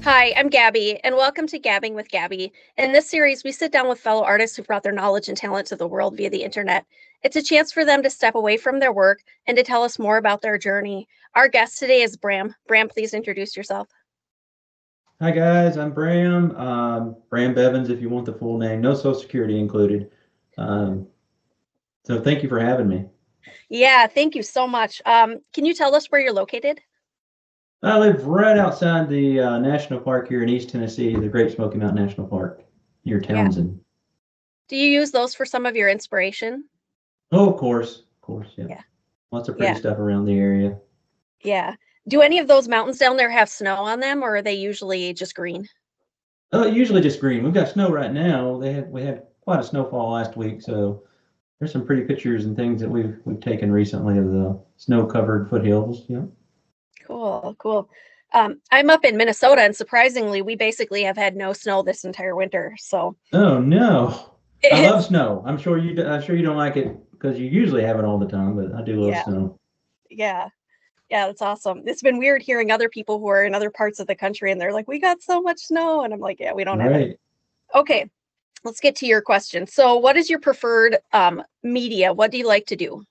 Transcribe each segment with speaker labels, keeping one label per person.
Speaker 1: Hi, I'm Gabby, and welcome to Gabbing with Gabi. In this series, we sit down with fellow artists who brought their knowledge and talent to the world via the internet. It's a chance for them to step away from their work and to tell us more about their journey. Our guest today is Bram. Bram, please introduce yourself.
Speaker 2: Hi guys, I'm Bram. Bram Bevins, if you want the full name, no Social Security included. Um, so thank you for having me.
Speaker 1: Yeah, thank you so much. Can you tell us where you're located?
Speaker 2: I live right outside the national park here in East Tennessee, the Great Smoky Mountain National Park, near
Speaker 1: Yeah.
Speaker 2: Townsend.
Speaker 1: Do you use those for some of your inspiration?
Speaker 2: Oh, of course, yeah.
Speaker 1: Yeah.
Speaker 2: Lots of pretty
Speaker 1: Yeah.
Speaker 2: stuff around the area.
Speaker 1: Yeah. Do any of those mountains down there have snow on them, or are they usually just green?
Speaker 2: Usually just green. We've got snow right now. We had quite a snowfall last week, so there's some pretty pictures and things that we've taken recently of the snow-covered foothills. Yeah.
Speaker 1: Cool, cool. I'm up in Minnesota, and surprisingly, we basically have had no snow this entire winter. So
Speaker 2: Oh no. I love
Speaker 1: it's
Speaker 2: snow. I'm sure you don't like it because you usually have it all the time, but I do love
Speaker 1: yeah,
Speaker 2: snow.
Speaker 1: yeah, yeah, that's awesome. It's been weird hearing other people who are in other parts of the country, and they're like, "We got so much snow," and I'm like, "Yeah, we don't have it."
Speaker 2: Right.
Speaker 1: Okay, let's get to your question. So, what is your preferred media? What do you like to do?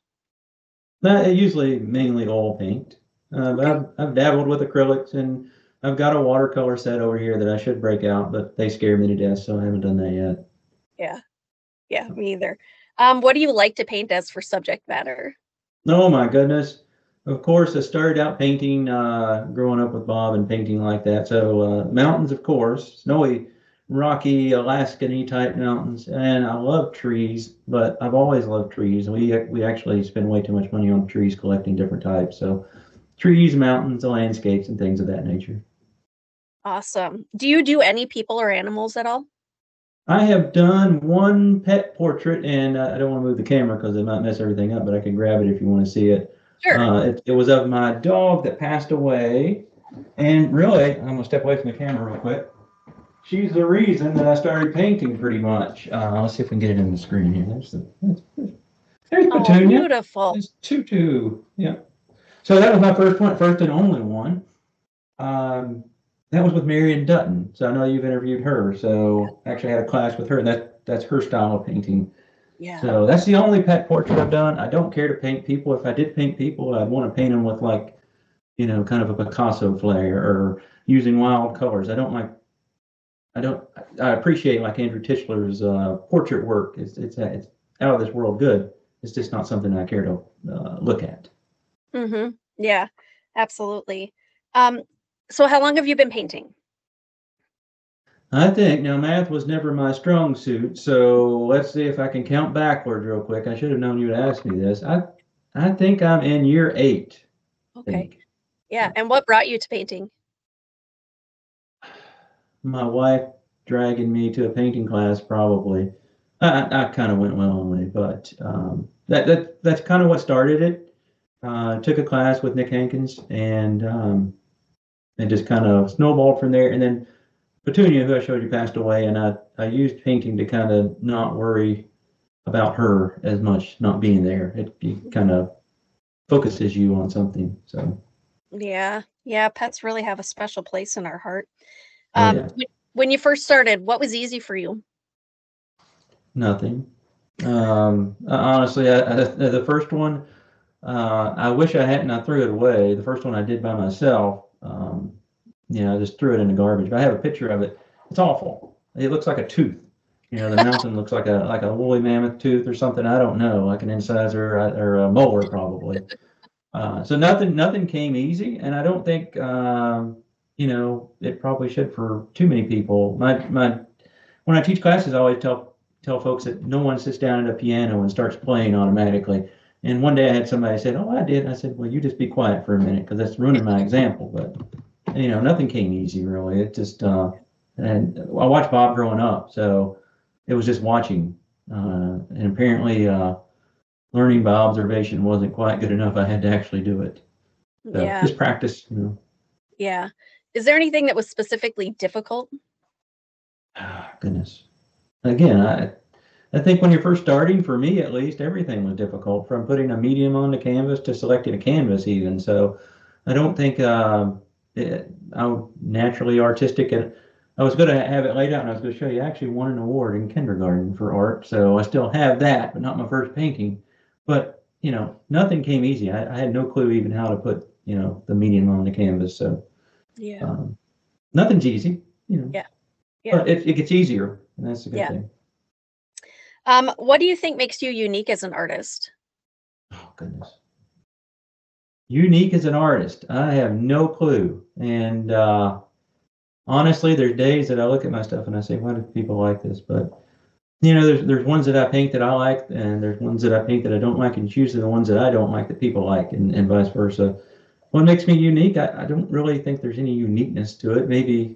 Speaker 2: Usually mainly oil paint. But
Speaker 1: Okay,
Speaker 2: I've dabbled with acrylics and I've got a watercolor set over here that I should break out, but they scare me to death, so I haven't done that yet.
Speaker 1: yeah, yeah, me either. What do you like to paint as for subject matter?
Speaker 2: Oh my goodness. Of course, I started out painting, growing up with Bob and painting like that. So mountains, of course, snowy, rocky, Alaskan-y type mountains, and I love trees. But I've always loved trees. We actually spend way too much money on trees collecting different types. So trees, mountains, landscapes, and things of that nature.
Speaker 1: Awesome. Do you do any people or animals at all?
Speaker 2: I have done one pet portrait, and I don't want to move the camera because it might mess everything up, but I can grab it if you want to see it.
Speaker 1: Sure.
Speaker 2: It was of my dog that passed away. And really, I'm going to step away from the camera real quick. She's the reason that I started painting pretty much. Let's see if we can get it in the screen here. There's
Speaker 1: Oh,
Speaker 2: Petunia.
Speaker 1: beautiful.
Speaker 2: There's Tutu. Yeah. So that was my first one, first and only one. Um, that was with Marion Dutton. So I know you've interviewed her. So I actually had a class with her. That's her style of painting.
Speaker 1: Yeah.
Speaker 2: So that's the only pet portrait I've done. I don't care to paint people. If I did paint people, I'd want to paint them with like, kind of a Picasso flair or using wild colors. I don't, I appreciate like Andrew Tischler's portrait work. It's out of this world good. It's just not something I care to look at.
Speaker 1: Mm-hmm. Yeah, absolutely. Um, so how long have you been painting?
Speaker 2: I think now math was never my strong suit, so let's see if I can count backwards real quick. I should have known you would ask me this. I think I'm in year 8. I
Speaker 1: Okay.
Speaker 2: think.
Speaker 1: Yeah. And what brought you to painting?
Speaker 2: My wife dragging me to a painting class probably. I kind of went willingly, but that's kind of what started it. Took a class with Nick Hankins, and it just kind of snowballed from there. And then Petunia, who I showed you, passed away, and I used painting to kind of not worry about her as much not being there. It kind of focuses you on something. So,
Speaker 1: Yeah. Yeah. Pets really have a special place in our heart.
Speaker 2: oh yeah,
Speaker 1: When you first started, what was easy for you?
Speaker 2: nothing. Honestly, the first one, I wish I hadn't. I threw it away. The first one I did by myself. I just threw it in the garbage. But I have a picture of it. It's awful. It looks like a tooth. The mountain looks like a woolly mammoth tooth or something. I don't know, like an incisor or a molar probably. So nothing came easy, and I don't think it probably should for too many people. My when I teach classes, I always tell folks that no one sits down at a piano and starts playing automatically. And one day I had somebody said, "Oh, I did." And I said, "Well, you just be quiet for a minute because that's ruining my example." But nothing came easy really. It just and I watched Bob growing up, so it was just watching. And apparently, learning by observation wasn't quite good enough. I had to actually do it. So
Speaker 1: Yeah.
Speaker 2: just practice.
Speaker 1: Yeah. Is there anything that was specifically difficult?
Speaker 2: Goodness. Again, I think when you're first starting, for me at least, everything was difficult, from putting a medium on the canvas to selecting a canvas even. So I don't think I'm naturally artistic, and I was going to have it laid out, and I was going to show you. I actually won an award in kindergarten for art, so I still have that, but not my first painting. But nothing came easy. I had no clue even how to put the medium on the canvas. So
Speaker 1: Yeah.
Speaker 2: Nothing's easy,
Speaker 1: Yeah.
Speaker 2: but it gets easier, and that's a good
Speaker 1: Yeah.
Speaker 2: thing.
Speaker 1: What do you think makes you unique as an artist?
Speaker 2: Oh, goodness. Unique as an artist, I have no clue. And honestly, there's days that I look at my stuff and I say, why do people like this? But there's ones that I paint that I like, and there's ones that I paint that I don't like, and it's usually the ones that I don't like that people like, and vice versa. What makes me unique? I don't really think there's any uniqueness to it. Maybe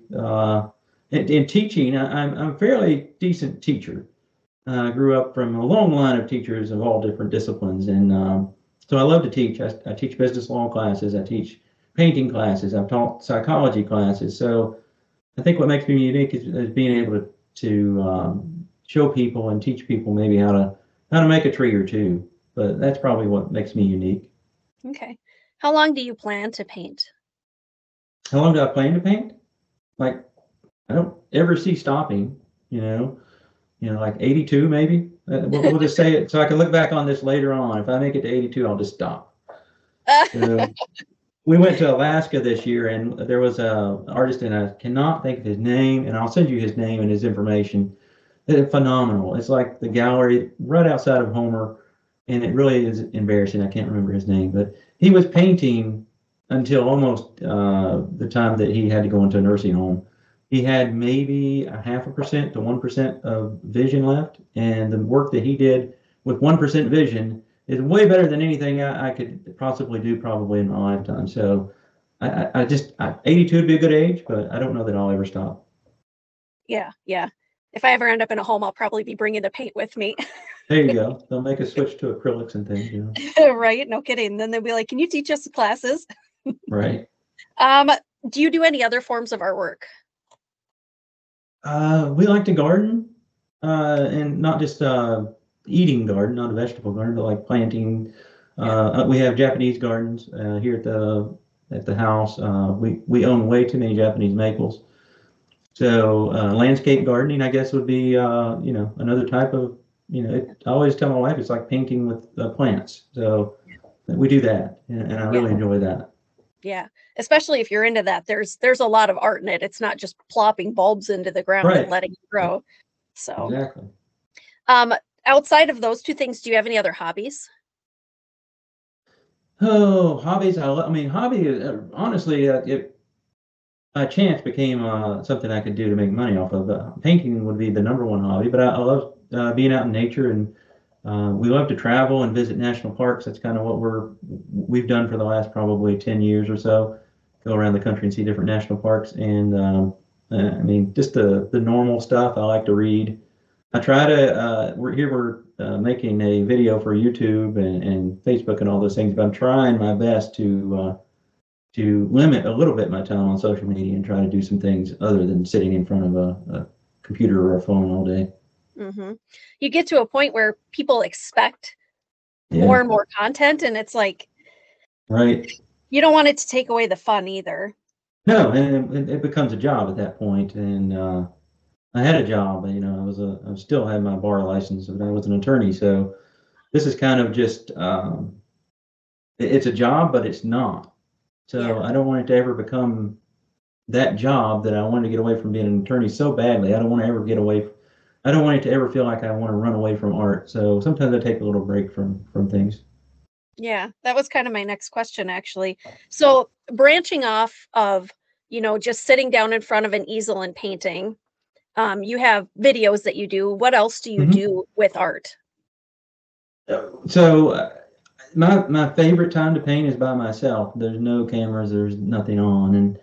Speaker 2: in teaching, I'm a fairly decent teacher. I grew up from a long line of teachers of all different disciplines, and so I love to teach. I teach business law classes. I teach painting classes. I've taught psychology classes. So I think what makes me unique is being able to show people and teach people maybe how to make a tree or two. But that's probably what makes me unique.
Speaker 1: Okay. How long do you plan to paint?
Speaker 2: How long do I plan to paint? Like, I don't ever see stopping. Like 82 maybe. We'll just say it so I can look back on this later on. If I make it to 82, I'll just stop. We went to Alaska this year, and there was a artist, and I cannot think of his name, and I'll send you his name and his information. It's phenomenal. It's like the gallery right outside of Homer, and it really is embarrassing. I can't remember his name, but he was painting until almost the time that he had to go into a nursing home. He had maybe 0.5% to 1% of vision left, and the work that he did with 1% vision is way better than anything I could possibly do probably in my lifetime. So I 82 would be a good age, but I don't know that I'll ever stop.
Speaker 1: Yeah. If I ever end up in a home, I'll probably be bringing the paint with me.
Speaker 2: There you go. They'll make a switch to acrylics and things,
Speaker 1: Right? No kidding. Then they'll be like, can you teach us classes?
Speaker 2: Right.
Speaker 1: Do you do any other forms of artwork?
Speaker 2: We like to garden, and not just eating garden, not a vegetable garden, but like planting. We have Japanese gardens here at the house. We own way too many Japanese maples. So landscape gardening, I guess, would be another type of I always tell my wife it's like painting with plants. So we do that, and I really enjoy that.
Speaker 1: Yeah, especially if you're into that. There's a lot of art in it. It's not just plopping bulbs into the ground and letting it grow. So
Speaker 2: exactly.
Speaker 1: Outside of those two things, do you have any other hobbies?
Speaker 2: Oh, hobbies! Hobby is honestly, it by chance became something I could do to make money off of. Painting would be the number one hobby, but I love being out in nature, and we love to travel and visit national parks. That's kind of what we've done for the last probably 10 years or so. Go around the country and see different national parks, and just the normal stuff. I like to read. I try to. We're making a video for YouTube and Facebook and all those things, but I'm trying my best to limit a little bit my time on social media and try to do some things other than sitting in front of a computer or a phone all day.
Speaker 1: Mm-hmm. You get to a point where people expect more and more content, and it's like,
Speaker 2: right.
Speaker 1: You don't want it to take away the fun either.
Speaker 2: No, and it becomes a job at that point. And I had a job, I still had my bar license, but I was an attorney. So this is kind of just it's a job, but it's not. So I don't want it to ever become that job that I wanted to get away from being an attorney so badly. I don't want to ever get away. I don't want it to ever feel like I want to run away from art. So sometimes I take a little break from things.
Speaker 1: Yeah, that was kind of my next question, actually. So branching off of, just sitting down in front of an easel and painting, you have videos that you do. What else do you do with art?
Speaker 2: So my favorite time to paint is by myself. There's no cameras, there's nothing on,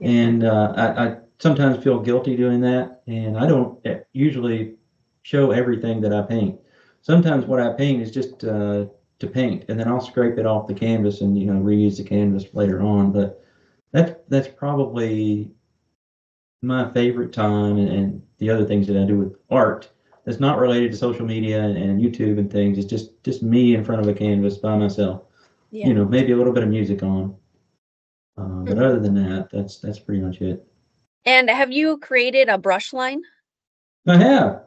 Speaker 2: and I sometimes feel guilty doing that, and I don't usually show everything that I paint. Sometimes what I paint is just to paint, and then I'll scrape it off the canvas and reuse the canvas later on. But that's probably my favorite time, and the other things that I do with art that's not related to social media and YouTube and things. It's just me in front of a canvas by myself.
Speaker 1: Yeah.
Speaker 2: Maybe a little bit of music on. But other than that, that's pretty much it.
Speaker 1: And have you created a brush line?
Speaker 2: I have.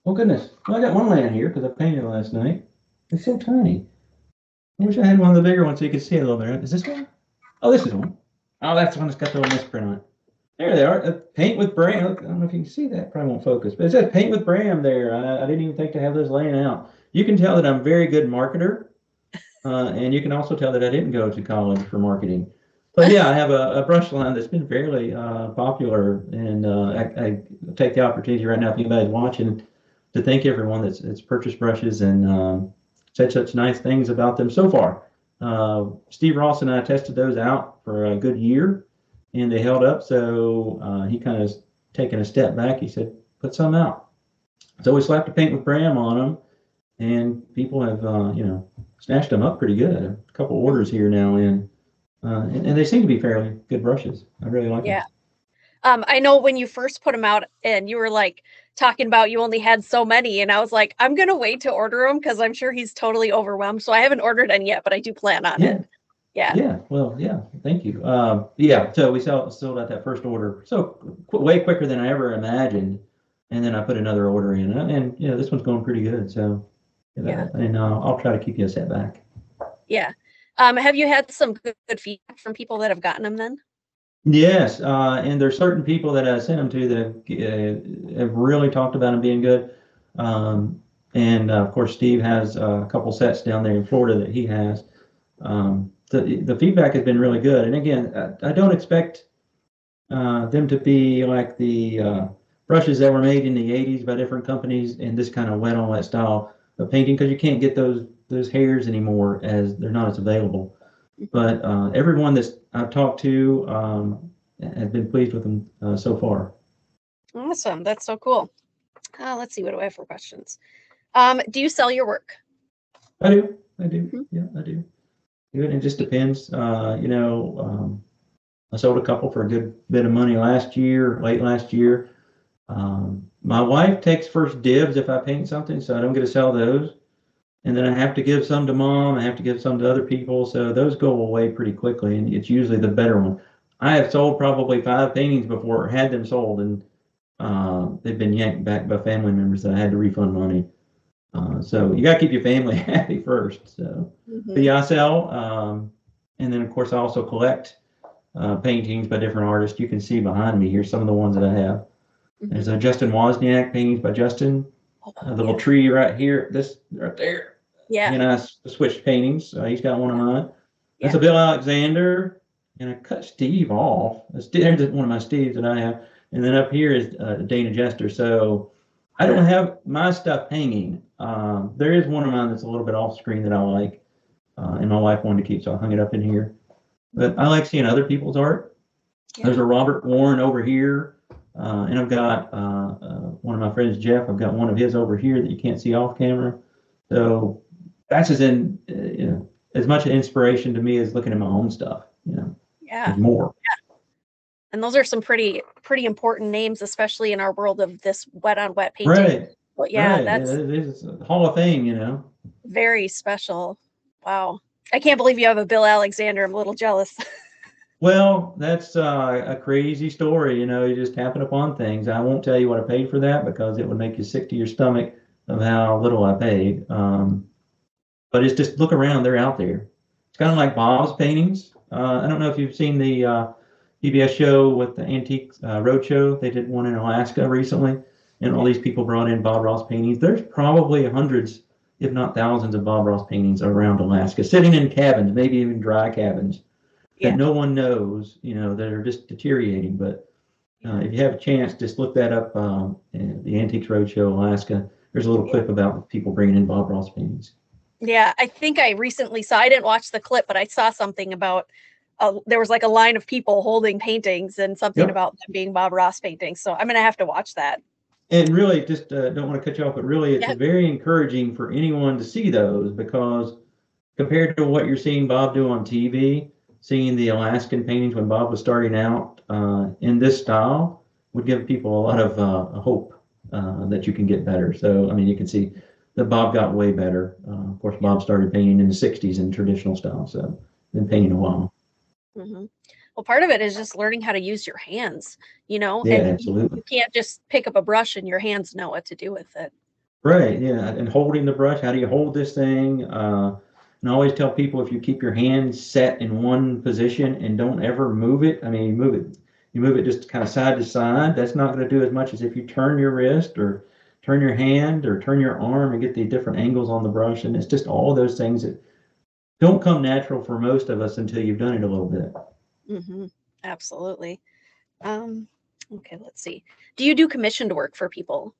Speaker 2: Oh goodness. Well, I got one laying here because I painted last night. It's so tiny. I wish I had one of the bigger ones so you could see it a little better. Is this one? Oh, this is one. Oh, that's the one that's got the little misprint on it. There they are. Paint with Bram. Look, I don't know if you can see that. Probably won't focus. But it says paint with Bram there. I didn't even think to have those laying out. You can tell that I'm a very good marketer. And you can also tell that I didn't go to college for marketing. But yeah, I have a brush line that's been fairly popular. And I take the opportunity right now, if anybody's watching, to thank everyone that's purchased brushes and said such nice things about them so far. Steve Ross and I tested those out for a good year, and they held up. So he kind of taken a step back. He said, "Put some out." So we slapped a paint with Bram on them, and people have snatched them up pretty good. A couple orders here now and they seem to be fairly good brushes. I really like them.
Speaker 1: I know when you first put them out and you were like talking about you only had so many, and I was like, I'm gonna wait to order them because I'm sure he's totally overwhelmed. So I haven't ordered any yet, but I do plan on it.
Speaker 2: Yeah. Well, yeah. Thank you. So we sold out that first order way quicker than I ever imagined, and then I put another order in, and this one's going pretty good. So and I'll try to keep you a setback.
Speaker 1: Yeah. Have you had some good feedback from people that have gotten them then?
Speaker 2: Yes, and there's certain people that I sent them to that have really talked about them being good. And of course, Steve has a couple sets down there in Florida that he has. The feedback has been really good. And again, I don't expect them to be like the brushes that were made in the 80s by different companies in this kind of wet on wet style of painting, because you can't get those hairs anymore, as they're not as available. But everyone that I've talked to has been pleased with them so far.
Speaker 1: Awesome. That's so cool. Let's see. What do I have for questions? Do you sell your work?
Speaker 2: I do. Yeah, I do. It just depends. I sold a couple for a good bit of money late last year. My wife takes first dibs if I paint something, so I don't get to sell those. And then I have to give some to Mom. I have to give some to other people. So those go away pretty quickly, and it's usually the better one. I have sold probably 5 paintings before, had them sold, and they've been yanked back by family members that I had to refund money. So you got to keep your family happy first. So, but yeah, I sell. And then, of course, I also collect paintings by different artists. You can see behind me here some of the ones that I have. There's a Justin Wozniak paintings by Justin. The little tree right here, this right there.
Speaker 1: Yeah.
Speaker 2: And I switched paintings. He's got one of mine. That's a Bill Alexander. And I cut Steve off. There's one of my Steves that I have. And then up here is Dana Jester. So I don't have my stuff hanging. There is one of mine that's a little bit off screen that I like. And my wife wanted to keep, so I hung it up in here. But I like seeing other people's art. There's a Robert Warren over here. And I've got one of my friends, Jeff. I've got one of his over here that you can't see off camera. So that's as much an inspiration to me as looking at my own stuff. There's more.
Speaker 1: Yeah. And those are some pretty important names, especially in our world of this wet on wet painting.
Speaker 2: Right.
Speaker 1: But yeah,
Speaker 2: right.
Speaker 1: That's
Speaker 2: it is a Hall of Fame.
Speaker 1: Very special. Wow. I can't believe you have a Bill Alexander. I'm a little jealous.
Speaker 2: Well, that's a crazy story. You just happen upon things. I won't tell you what I paid for that because it would make you sick to your stomach of how little I paid. But it's just look around; they're out there. It's kind of like Bob's paintings. I don't know if you've seen the PBS show with the Antique Roadshow. They did one in Alaska recently, and all these people brought in Bob Ross paintings. There's probably hundreds, if not thousands, of Bob Ross paintings around Alaska, sitting in cabins, maybe even dry cabins. That no one knows, that are just deteriorating. But if you have a chance, just look that up. The Antiques Roadshow, Alaska. There's a little clip about people bringing in Bob Ross paintings.
Speaker 1: Yeah, I think I recently saw. I didn't watch the clip, but I saw something about. There was like a line of people holding paintings and something about them being Bob Ross paintings. So I'm gonna have to watch that.
Speaker 2: And really, just don't want to cut you off, but really, it's very encouraging for anyone to see those, because compared to what you're seeing Bob do on TV. Seeing the Alaskan paintings when Bob was starting out in this style would give people a lot of hope. that you can get better. So, I mean, you can see that Bob got way better. Of course, Bob started painting in the 60s in traditional style, so been painting a while.
Speaker 1: Mm-hmm. Well, part of it is just learning how to use your hands,
Speaker 2: Yeah,
Speaker 1: and
Speaker 2: absolutely.
Speaker 1: you can't just pick up a brush and your hands know what to do with it.
Speaker 2: Right, yeah, and holding the brush, how do you hold this thing? And I always tell people if you keep your hands set in one position and don't ever move it, I mean, you move it just kind of side to side, that's not going to do as much as if you turn your wrist or turn your hand or turn your arm and get the different angles on the brush. And it's just all those things that don't come natural for most of us until you've done it a little bit.
Speaker 1: Mm-hmm. Absolutely. Okay, let's see. Do you do commissioned work for people?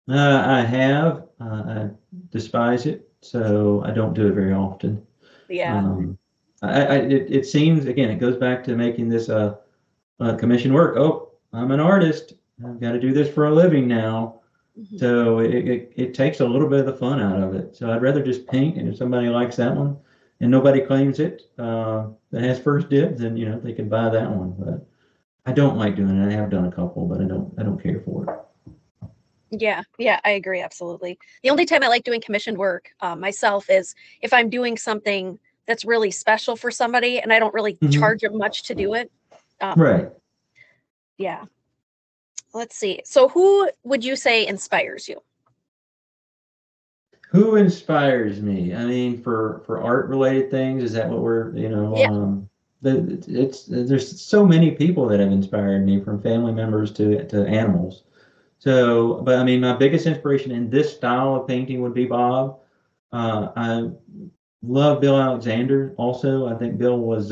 Speaker 2: I have. I despise it, so I don't do it very often.
Speaker 1: Yeah.
Speaker 2: Um, it seems, again, it goes back to making this commission work. Oh, I'm an artist. I've got to do this for a living now.
Speaker 1: Mm-hmm.
Speaker 2: So it takes a little bit of the fun out of it. So I'd rather just paint, and if somebody likes that one and nobody claims it that has first dibs, then they can buy that one. But I don't like doing it. I have done a couple, but I don't care for it.
Speaker 1: Yeah, I agree absolutely. The only time I like doing commissioned work myself is if I'm doing something that's really special for somebody and I don't really
Speaker 2: Hmm.
Speaker 1: charge them much to do it.
Speaker 2: Right.
Speaker 1: Yeah. Let's see. So who would you say inspires you?
Speaker 2: Who inspires me? I mean, for art related things, is that what
Speaker 1: Yeah.
Speaker 2: there's so many people that have inspired me, from family members to animals. So, but I mean, my biggest inspiration in this style of painting would be Bob. I love Bill Alexander also. I think Bill was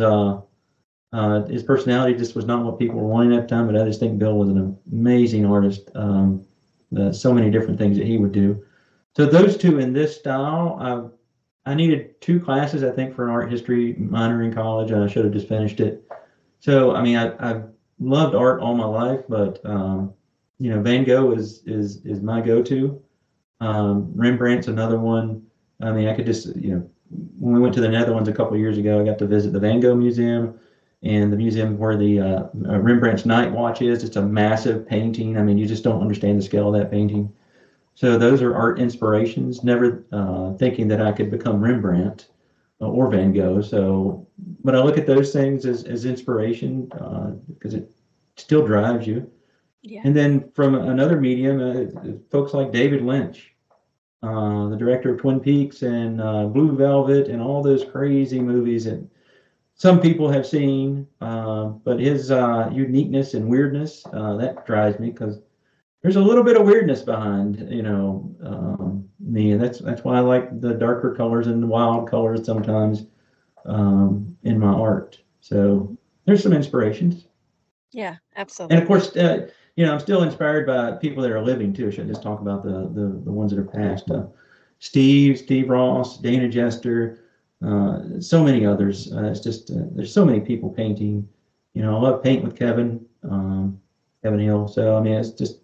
Speaker 2: his personality just was not what people were wanting at the time, but I just think Bill was an amazing artist. So many different things that he would do. So those two in this style, I needed two classes, I think, for an art history minor in college, and I should have just finished it. So, I mean, I've loved art all my life, but Van Gogh is my go-to. Rembrandt's another one. I mean, I could just, when we went to the Netherlands a couple of years ago, I got to visit the Van Gogh Museum and the museum where the Rembrandt's Night Watch is. It's a massive painting. I mean, you just don't understand the scale of that painting. So those are art inspirations. Never thinking that I could become Rembrandt or Van Gogh. So, but I look at those things as inspiration because it still drives you.
Speaker 1: Yeah.
Speaker 2: And then from another medium, folks like David Lynch, the director of Twin Peaks and Blue Velvet and all those crazy movies that some people have seen. But his uniqueness and weirdness, that drives me because there's a little bit of weirdness behind, me, and that's why I like the darker colors and the wild colors sometimes in my art. So there's some inspirations,
Speaker 1: Yeah,
Speaker 2: and of
Speaker 1: absolutely.
Speaker 2: course, I'm still inspired by people that are living too. I shouldn't just talk about the ones that are past. Steve Ross, Dana Jester, so many others. It's just there's so many people painting. I love painting with Kevin Hill. So I mean, it's just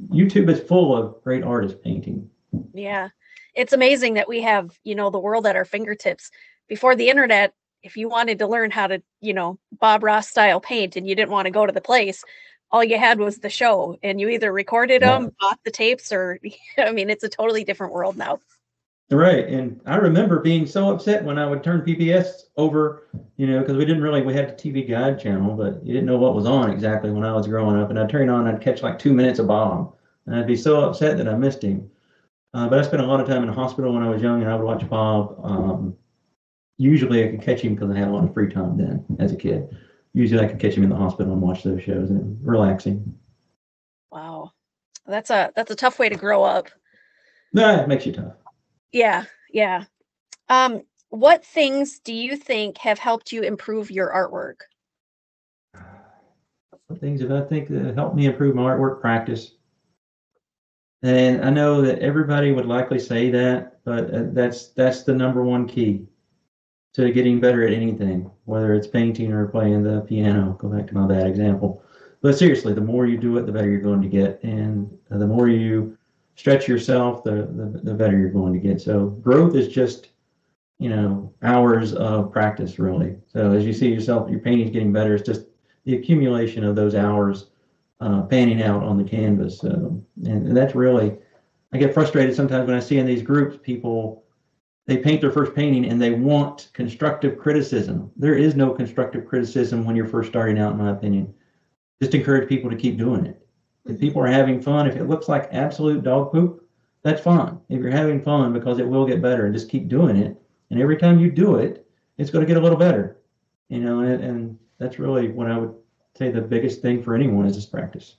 Speaker 2: YouTube is full of great artists painting.
Speaker 1: Yeah. It's amazing that we have, the world at our fingertips. Before the internet, if you wanted to learn how to, Bob Ross style paint and you didn't want to go to the place, all you had was the show and you either recorded
Speaker 2: Yeah.
Speaker 1: them, bought the tapes, or, I mean, it's a totally different world now.
Speaker 2: Right. And I remember being so upset when I would turn PBS over, because we had the TV Guide channel, but you didn't know what was on exactly when I was growing up. And I'd turn it on, I'd catch like 2 minutes of Bob. And I'd be so upset that I missed him. But I spent a lot of time in the hospital when I was young, and I would watch Bob. Usually I could catch him because I had a lot of free time then as a kid. Usually I could catch him in the hospital and watch those shows, and it was relaxing.
Speaker 1: Wow. That's a tough way to grow up.
Speaker 2: No, it makes you tough.
Speaker 1: Yeah. Yeah. Um, what things do you think have helped you improve your artwork?
Speaker 2: Some things that I think that helped me improve my artwork practice. And I know that everybody would likely say that, but that's the number one key to getting better at anything, whether it's painting or playing the piano. Go back to my bad example. But seriously, the more you do it, the better you're going to get, and the more you stretch yourself, the better you're going to get. So growth is just hours of practice, really. So as you see yourself, your painting's getting better. It's just the accumulation of those hours panning out on the canvas. And that's really, I get frustrated sometimes when I see in these groups people, they paint their first painting and they want constructive criticism. There is no constructive criticism when you're first starting out, in my opinion. Just encourage people to keep doing it. If people are having fun, if it looks like absolute dog poop, that's fine. If you're having fun, because it will get better, and just keep doing it. And every time you do it, it's going to get a little better. And that's really what I would say the biggest thing for anyone is just practice.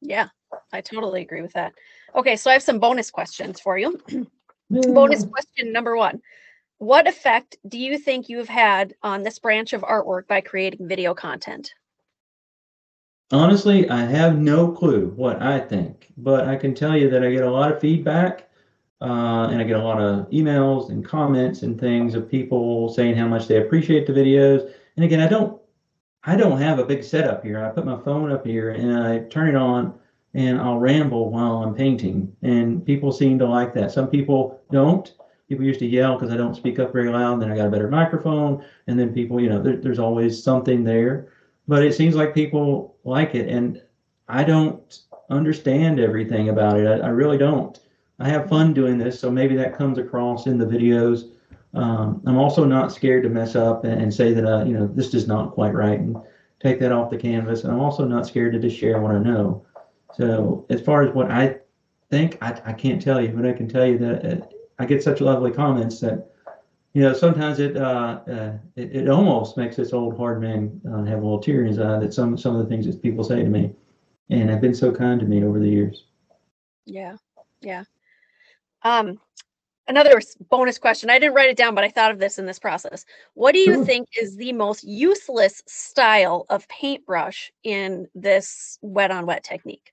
Speaker 1: Yeah, I totally agree with that. Okay, so I have some bonus questions for you. Bonus question number 1. What effect do you think you've had on this branch of artwork by creating video content?
Speaker 2: Honestly, I have no clue what I think, but I can tell you that I get a lot of feedback, and I get a lot of emails and comments and things of people saying how much they appreciate the videos. And again, I don't have a big setup here. I put my phone up here and I turn it on and I'll ramble while I'm painting, and people seem to like that. Some people don't. People used to yell because I don't speak up very loud, and then I got a better microphone, and then people, there's always something there. But it seems like people like it, and I don't understand everything about it. I really don't. I have fun doing this, so maybe that comes across in the videos. I'm also not scared to mess up and say that, this is not quite right, and take that off the canvas. And I'm also not scared to just share what I know. So as far as what I think, I can't tell you, but I can tell you that I get such lovely comments that, sometimes it almost makes this old hard man have a little tear in his eye, that some of the things that people say to me, and have been so kind to me over the years.
Speaker 1: Yeah. Another bonus question. I didn't write it down, but I thought of this in this process. What do you think is the most useless style of paintbrush in this wet on wet technique?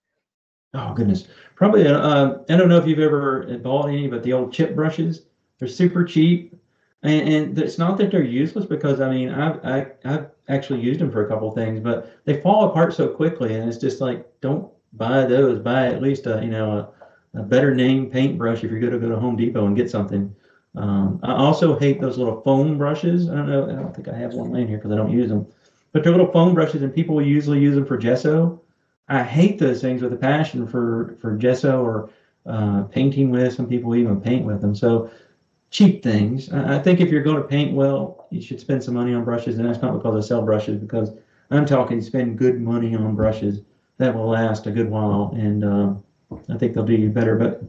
Speaker 2: Oh goodness, probably. I don't know if you've ever bought any, but the old chip brushes, they're super cheap, and it's not that they're useless, because I've actually used them for a couple of things, but they fall apart so quickly, and it's just like, don't buy those. Buy at least a better name paintbrush if you're going to go to Home Depot and get something. I also hate those little foam brushes. I don't think I have one laying here because I don't use them, but they're little foam brushes, and people usually use them for gesso. I hate those things with a passion for gesso or painting with. Some people even paint with them. So cheap things. I think if you're going to paint well, you should spend some money on brushes, and that's not because I sell brushes, because I'm talking spend good money on brushes that will last a good while, and I think they'll do you better. But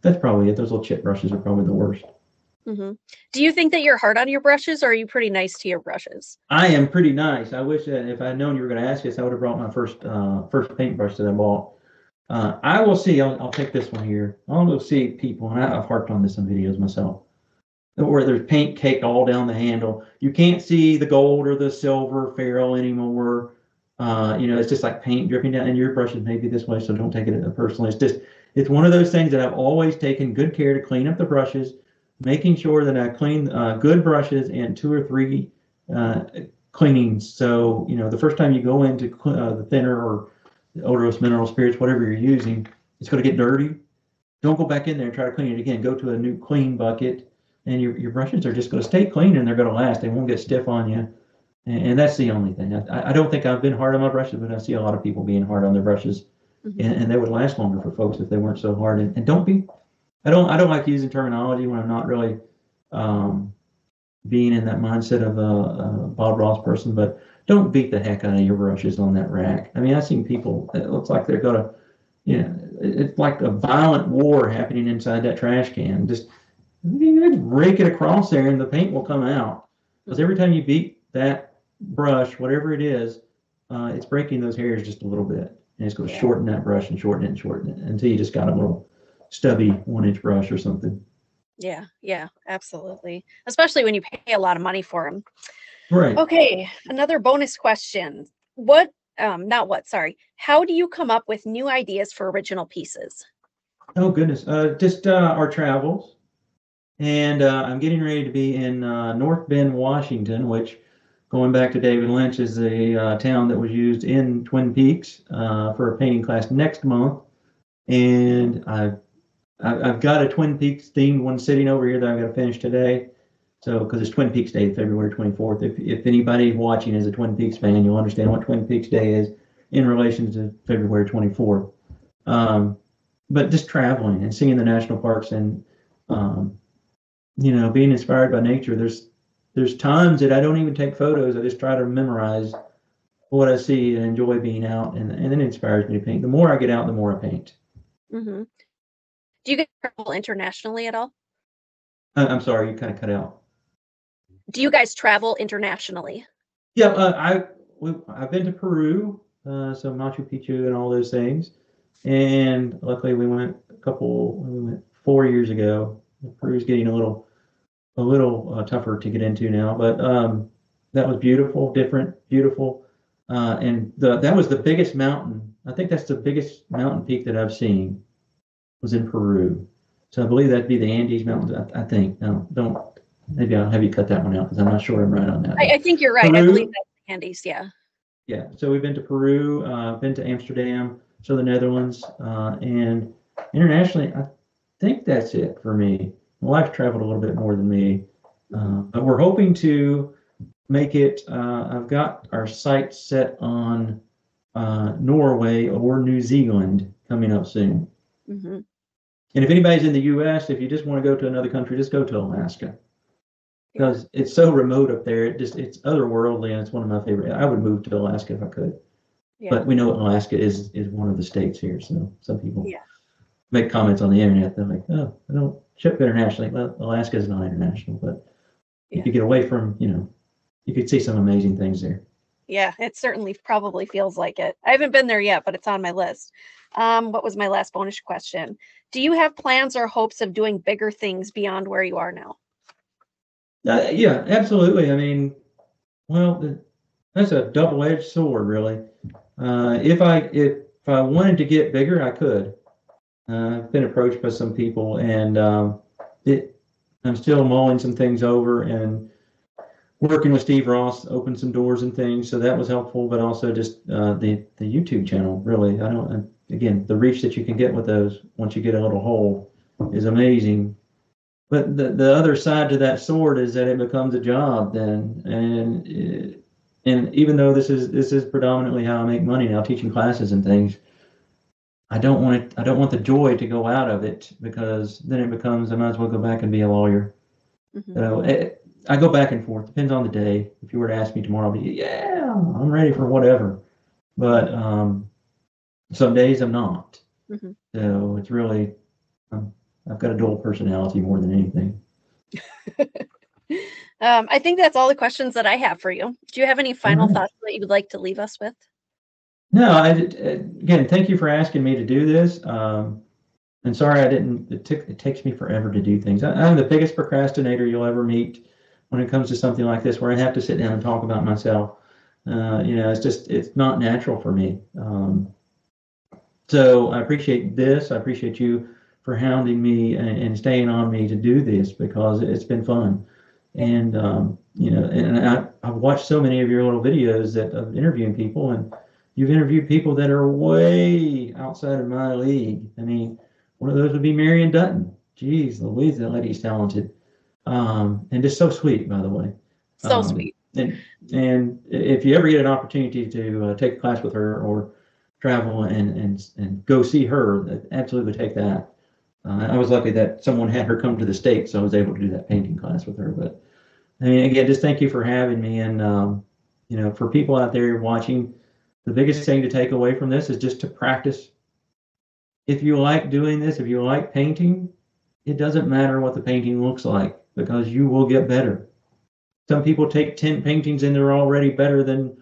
Speaker 2: that's probably it. Those little chip brushes are probably the worst.
Speaker 1: Mm-hmm. Do you think that you're hard on your brushes, or are you pretty nice to your brushes?
Speaker 2: I am pretty nice. I wish that if I'd known you were going to ask this, I would have brought my first paintbrush that I bought. I will see. I'll take this one here. I'll go see people, and I've harped on this in videos myself, where there's paint caked all down the handle. You can't see the gold or the silver ferrule anymore. It's just like paint dripping down, and your brushes may be this way, so don't take it personally. It's one of those things that I've always taken good care to clean up the brushes, making sure that I clean good brushes and 2 or 3 cleanings. So, the first time you go into the thinner or the odorless mineral spirits, whatever you're using, it's going to get dirty. Don't go back in there and try to clean it again. Go to a new clean bucket, and your brushes are just going to stay clean, and they're going to last. They won't get stiff on you. And that's the only thing. I don't think I've been hard on my brushes, but I see a lot of people being hard on their brushes, and they would last longer for folks if they weren't so hard. And don't be. I don't like using terminology when I'm not really being in that mindset of a Bob Ross person. But don't beat the heck out of your brushes on that rack. I've seen people. It looks like they're gonna. It's like a violent war happening inside that trash can. Just rake it across there, and the paint will come out. Because every time you beat that brush, whatever it is, it's breaking those hairs just a little bit, and it's going to shorten that brush and shorten it until you just got a little stubby 1-inch brush or something.
Speaker 1: Yeah, absolutely. Especially when you pay a lot of money for them.
Speaker 2: Right.
Speaker 1: Okay, another bonus question. How do you come up with new ideas for original pieces?
Speaker 2: Oh goodness, just our travels, and I'm getting ready to be in North Bend, Washington, which, going back to David Lynch, is a town that was used in Twin Peaks for a painting class next month, and I've got a Twin Peaks themed one sitting over here that I'm going to finish today. So, because it's Twin Peaks Day, February 24th. If anybody watching is a Twin Peaks fan, you'll understand what Twin Peaks Day is. in relation to February 24th. But just traveling and seeing the national parks and, being inspired by nature. There's times that I don't even take photos. I just try to memorize what I see and enjoy being out, and then it inspires me to paint. The more I get out, the more I paint.
Speaker 1: Mm-hmm. Do you guys travel internationally at all?
Speaker 2: I'm sorry, you kind of cut out.
Speaker 1: Do you guys travel internationally?
Speaker 2: Yeah, I've been to Peru, so Machu Picchu and all those things, and luckily we went 4 years ago. Peru's getting a little tougher to get into now, but that was beautiful, different, beautiful, and that was the biggest mountain. I think that's the biggest mountain peak that I've seen was in Peru. So I believe that'd be the Andes Mountains. I think. No, don't. Maybe I'll have you cut that one out because I'm not sure I'm right on that.
Speaker 1: I think you're right.
Speaker 2: Peru,
Speaker 1: I believe that's the Andes. Yeah.
Speaker 2: Yeah. So we've been to Peru, been to Amsterdam, so the Netherlands, and internationally, I think that's it for me. My wife traveled a little bit more than me, but we're hoping to make it. I've got our sights set on Norway or New Zealand coming up soon.
Speaker 1: Mm-hmm.
Speaker 2: And if anybody's in the U.S., if you just want to go to another country, just go to Alaska because it's so remote up there. It's otherworldly, and it's one of my favorite. I would move to Alaska if I could. Yeah. But we know Alaska is one of the states here, so some people make comments on the internet. They're like, "Oh, I don't ship internationally." Well, Alaska is not international, but if you get away from, you could see some amazing things there.
Speaker 1: Yeah, it certainly probably feels like it. I haven't been there yet, but it's on my list. What was my last bonus question? Do you have plans or hopes of doing bigger things beyond where you are now?
Speaker 2: Yeah, absolutely. I mean, well, that's a double-edged sword, really. If I wanted to get bigger, I could. I've been approached by some people, and I'm still mulling some things over and working with Steve Ross opened some doors and things, so that was helpful. But also just the YouTube channel, really. Again, the reach that you can get with those once you get a little hold is amazing. But the other side to that sword is that it becomes a job then, and even though this is predominantly how I make money now, teaching classes and things, I don't want the joy to go out of it, because then it becomes I might as well go back and be a lawyer. Mm-hmm. So I go back and forth. Depends on the day. If you were to ask me tomorrow, I'll be I'm ready for whatever. But some days I'm not. Mm-hmm. So it's really I've got a dual personality more than anything.
Speaker 1: I think that's all the questions that I have for you. Do you have any final thoughts that you would like to leave us with?
Speaker 2: No, again, thank you for asking me to do this. And sorry it takes me forever to do things. I'm the biggest procrastinator you'll ever meet when it comes to something like this, where I have to sit down and talk about myself. It's not natural for me. So I appreciate this. I appreciate you for hounding me and staying on me to do this, because it's been fun. And, I've watched so many of your little videos of interviewing people, and you've interviewed people that are way outside of my league. I mean, one of those would be Marion Dutton. Jeez Louise, that lady's talented. And just so sweet, by the way.
Speaker 1: So sweet.
Speaker 2: And if you ever get an opportunity to take a class with her or travel and go see her, absolutely take that. I was lucky that someone had her come to the States, so I was able to do that painting class with her. But I mean, again, just thank you for having me. And, for people out there watching, the biggest thing to take away from this is just to practice. If you like doing this, if you like painting, it doesn't matter what the painting looks like, because you will get better. Some people take 10 paintings and they're already better than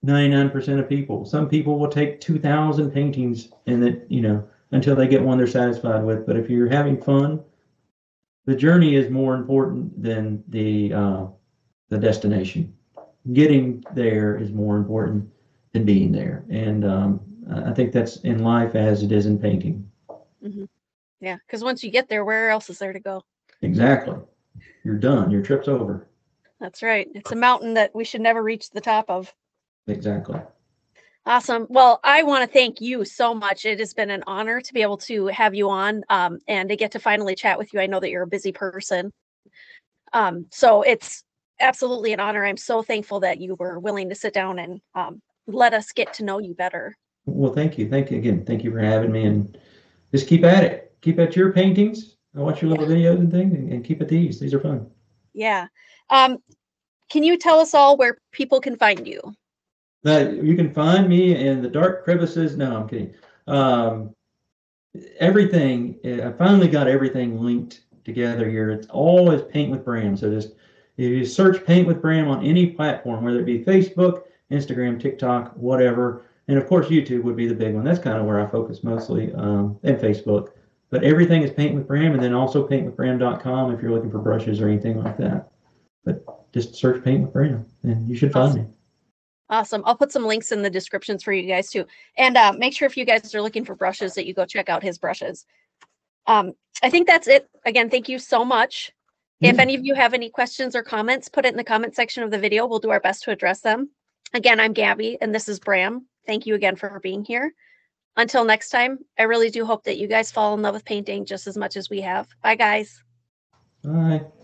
Speaker 2: 99% of people. Some people will take 2,000 paintings and that, until they get one they're satisfied with. But if you're having fun, the journey is more important than the destination. Getting there is more important than being there. And I think that's in life as it is in painting.
Speaker 1: Mm-hmm. Yeah, because once you get there, where else is there to go?
Speaker 2: Exactly. You're done. Your trip's over.
Speaker 1: That's right. It's a mountain that we should never reach the top of.
Speaker 2: Exactly.
Speaker 1: Awesome. Well, I want to thank you so much. It has been an honor to be able to have you on and to get to finally chat with you. I know that you're a busy person. So it's absolutely an honor. I'm so thankful that you were willing to sit down and let us get to know you better.
Speaker 2: Well, thank you. Thank you again. Thank you for having me, and just keep at it. Keep at your paintings. I watch your little videos and things, and keep at these. These are fun.
Speaker 1: Yeah. Can you tell us all where people can find you?
Speaker 2: You can find me in the dark crevices. No, I'm kidding. Everything, I finally got everything linked together here. It's always Paint with Bram. So just if you search Paint with Bram on any platform, whether it be Facebook, Instagram, TikTok, whatever, and of course YouTube would be the big one. That's kind of where I focus mostly, and Facebook. But everything is Paint with Bram, and then also paintwithbram.com if you're looking for brushes or anything like that. But just search Paint with Bram, and you should find me.
Speaker 1: Awesome. I'll put some links in the descriptions for you guys too. And make sure if you guys are looking for brushes that you go check out his brushes. I think that's it. Again, thank you so much. If any of you have any questions or comments, put it in the comment section of the video. We'll do our best to address them. Again, I'm Gabi, and this is Bram. Thank you again for being here. Until next time, I really do hope that you guys fall in love with painting just as much as we have. Bye, guys.
Speaker 2: Bye.